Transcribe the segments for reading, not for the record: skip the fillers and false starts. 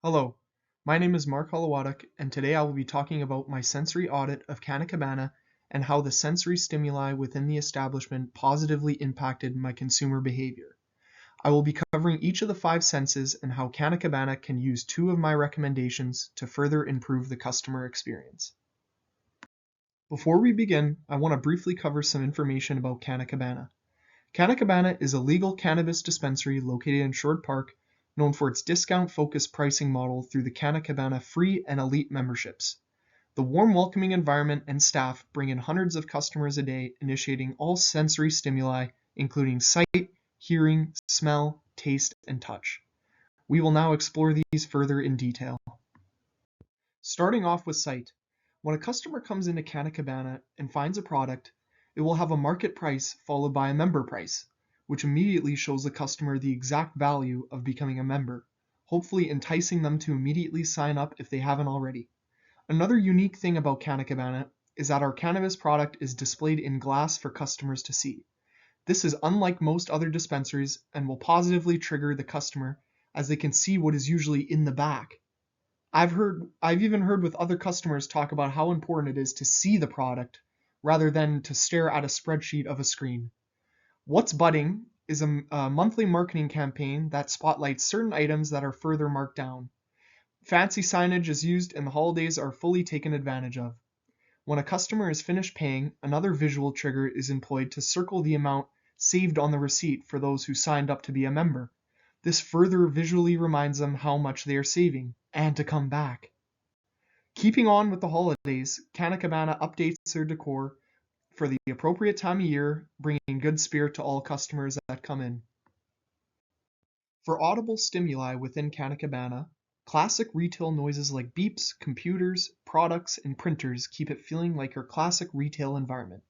Hello, my name is Mark Holowatuk, and today I will be talking about my sensory audit of Canna Cabana and how the sensory stimuli within the establishment positively impacted my consumer behavior. I will be covering each of the 5 senses and how Canna Cabana can use 2 of my recommendations to further improve the customer experience. Before we begin, I want to briefly cover some information about Canna Cabana. Canna Cabana is a legal cannabis dispensary located in Short Park, known for its discount-focused pricing model through the Canna Cabana free and elite memberships. The warm, welcoming environment and staff bring in hundreds of customers a day, initiating all sensory stimuli, including sight, hearing, smell, taste, and touch. We will now explore these further in detail. Starting off with sight. When a customer comes into Canna Cabana and finds a product, it will have a market price followed by a member price, which immediately shows the customer the exact value of becoming a member, hopefully enticing them to immediately sign up if they haven't already. Another unique thing about Canna Cabana is that our cannabis product is displayed in glass for customers to see. This is unlike most other dispensaries and will positively trigger the customer as they can see what is usually in the back. I've even heard with other customers talk about how important it is to see the product rather than to stare at a spreadsheet of a screen. What's Budding is a monthly marketing campaign that spotlights certain items that are further marked down. Fancy signage is used and the holidays are fully taken advantage of. When a customer is finished paying, another visual trigger is employed to circle the amount saved on the receipt for those who signed up to be a member. This further visually reminds them how much they are saving and to come back. Keeping on with the holidays, Canna Cabana updates their decor for the appropriate time of year, bringing good spirit to all customers that come in. For audible stimuli within Canna Cabana, classic retail noises like beeps, computers, products, and printers keep it feeling like your classic retail environment.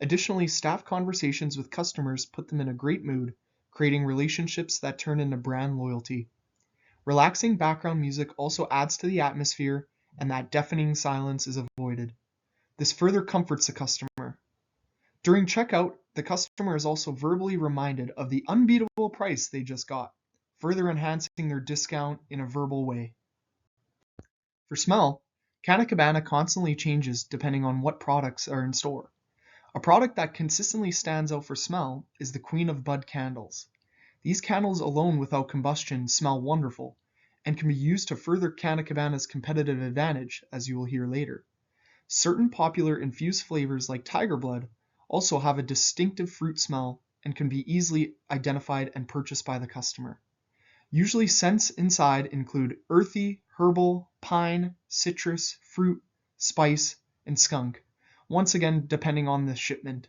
Additionally, staff conversations with customers put them in a great mood, creating relationships that turn into brand loyalty. Relaxing background music also adds to the atmosphere, and that deafening silence is avoided. This further comforts the customer. During checkout, the customer is also verbally reminded of the unbeatable price they just got, further enhancing their discount in a verbal way. For smell, Canna Cabana constantly changes depending on what products are in store. A product that consistently stands out for smell is the Queen of Bud candles. These candles alone without combustion smell wonderful and can be used to further Canna Cabana's competitive advantage, as you will hear later. Certain popular infused flavors like Tiger Blood also have a distinctive fruit smell and can be easily identified and purchased by the customer. Usually scents inside include earthy, herbal, pine, citrus, fruit, spice, and skunk, once again depending on the shipment.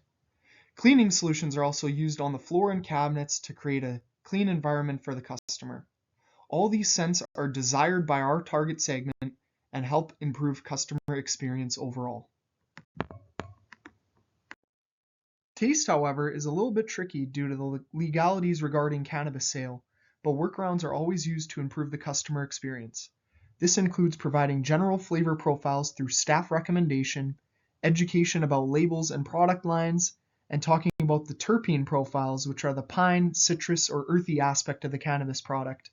Cleaning solutions are also used on the floor and cabinets to create a clean environment for the customer. All these scents are desired by our target segment and help improve customer experience overall. Taste, however, is a little bit tricky due to the legalities regarding cannabis sale, but workarounds are always used to improve the customer experience. This includes providing general flavor profiles through staff recommendation, education about labels and product lines, and talking about the terpene profiles, which are the pine, citrus, or earthy aspect of the cannabis product.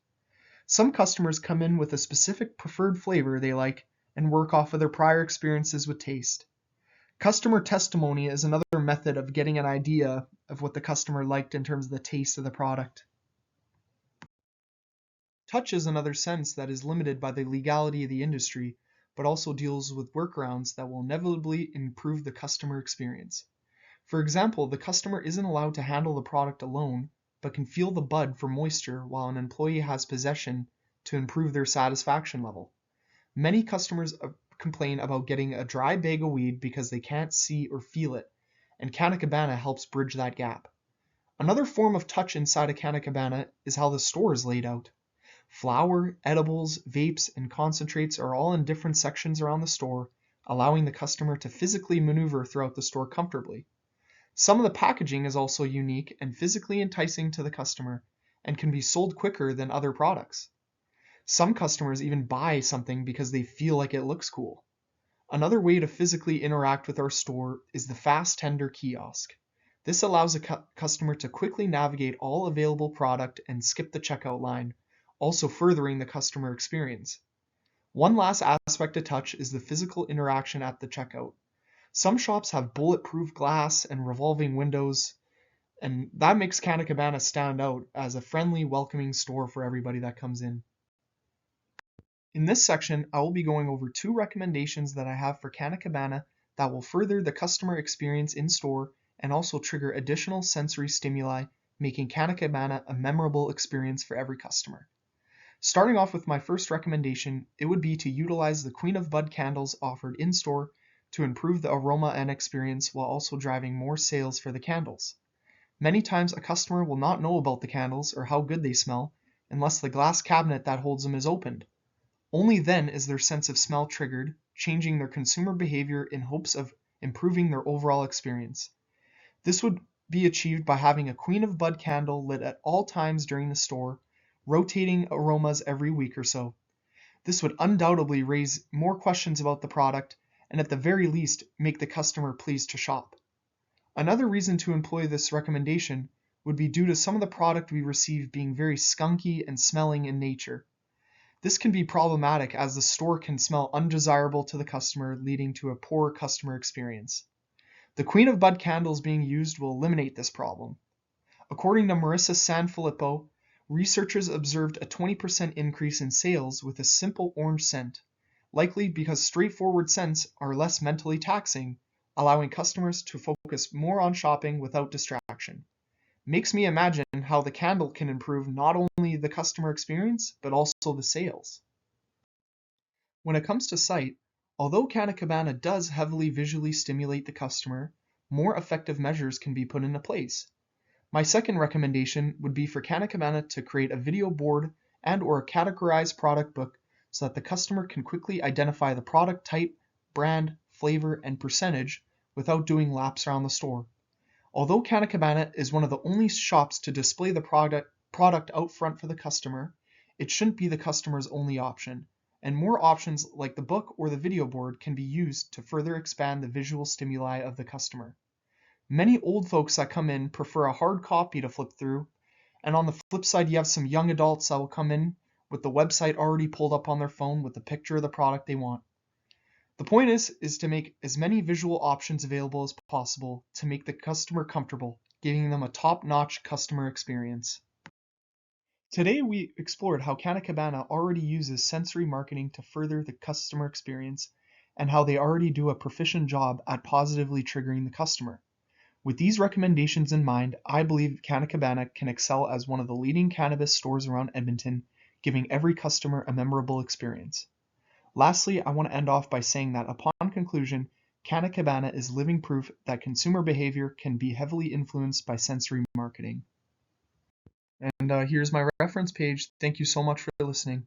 Some customers come in with a specific preferred flavor they like and work off of their prior experiences with taste. Customer testimony is another method of getting an idea of what the customer liked in terms of the taste of the product. Touch is another sense that is limited by the legality of the industry, but also deals with workarounds that will inevitably improve the customer experience. For example, the customer isn't allowed to handle the product alone, but can feel the bud for moisture while an employee has possession to improve their satisfaction level. Many customers complain about getting a dry bag of weed because they can't see or feel it, and Canna Cabana helps bridge that gap. Another form of touch inside a Canna Cabana is how the store is laid out. Flour, edibles, vapes, and concentrates are all in different sections around the store, allowing the customer to physically maneuver throughout the store comfortably. Some of the packaging is also unique and physically enticing to the customer and can be sold quicker than other products. Some customers even buy something because they feel like it looks cool. Another way to physically interact with our store is the Fast Tender kiosk. This allows a customer to quickly navigate all available product and skip the checkout line, also furthering the customer experience. One last aspect to touch is the physical interaction at the checkout. Some shops have bulletproof glass and revolving windows, and that makes Canna Cabana stand out as a friendly, welcoming store for everybody that comes in. In this section, I will be going over 2 recommendations that I have for Canna Cabana that will further the customer experience in store and also trigger additional sensory stimuli, making Canna Cabana a memorable experience for every customer. Starting off with my first recommendation, it would be to utilize the Queen of Bud candles offered in store to improve the aroma and experience while also driving more sales for the candles. Many times a customer will not know about the candles or how good they smell unless the glass cabinet that holds them is opened. Only then is their sense of smell triggered, changing their consumer behavior in hopes of improving their overall experience. This would be achieved by having a Queen of Bud candle lit at all times during the store, rotating aromas every week or so. This would undoubtedly raise more questions about the product and at the very least make the customer pleased to shop. Another reason to employ this recommendation would be due to some of the product we receive being very skunky and smelling in nature. This can be problematic as the store can smell undesirable to the customer, leading to a poor customer experience. The Queen of Bud candles being used will eliminate this problem. According to Marissa Sanfilippo, researchers observed a 20% increase in sales with a simple orange scent, likely because straightforward scents are less mentally taxing, allowing customers to focus more on shopping without distraction. Makes me imagine how the candle can improve not only the customer experience, but also the sales. When it comes to sight, although Canna Cabana does heavily visually stimulate the customer, more effective measures can be put into place. My second recommendation would be for Canna Cabana to create a video board and or a categorized product book so that the customer can quickly identify the product type, brand, flavor, and percentage without doing laps around the store. Although Canna Cabana is one of the only shops to display the product out front for the customer, it shouldn't be the customer's only option, and more options like the book or the video board can be used to further expand the visual stimuli of the customer. Many old folks that come in prefer a hard copy to flip through, and on the flip side you have some young adults that will come in with the website already pulled up on their phone with the picture of the product they want. The point is to make as many visual options available as possible to make the customer comfortable, giving them a top-notch customer experience. Today we explored how Canna Cabana already uses sensory marketing to further the customer experience and how they already do a proficient job at positively triggering the customer. With these recommendations in mind, I believe Canna Cabana can excel as one of the leading cannabis stores around Edmonton, giving every customer a memorable experience. Lastly, I want to end off by saying that upon conclusion, Canna Cabana is living proof that consumer behavior can be heavily influenced by sensory marketing. And here's my reference page. Thank you so much for listening.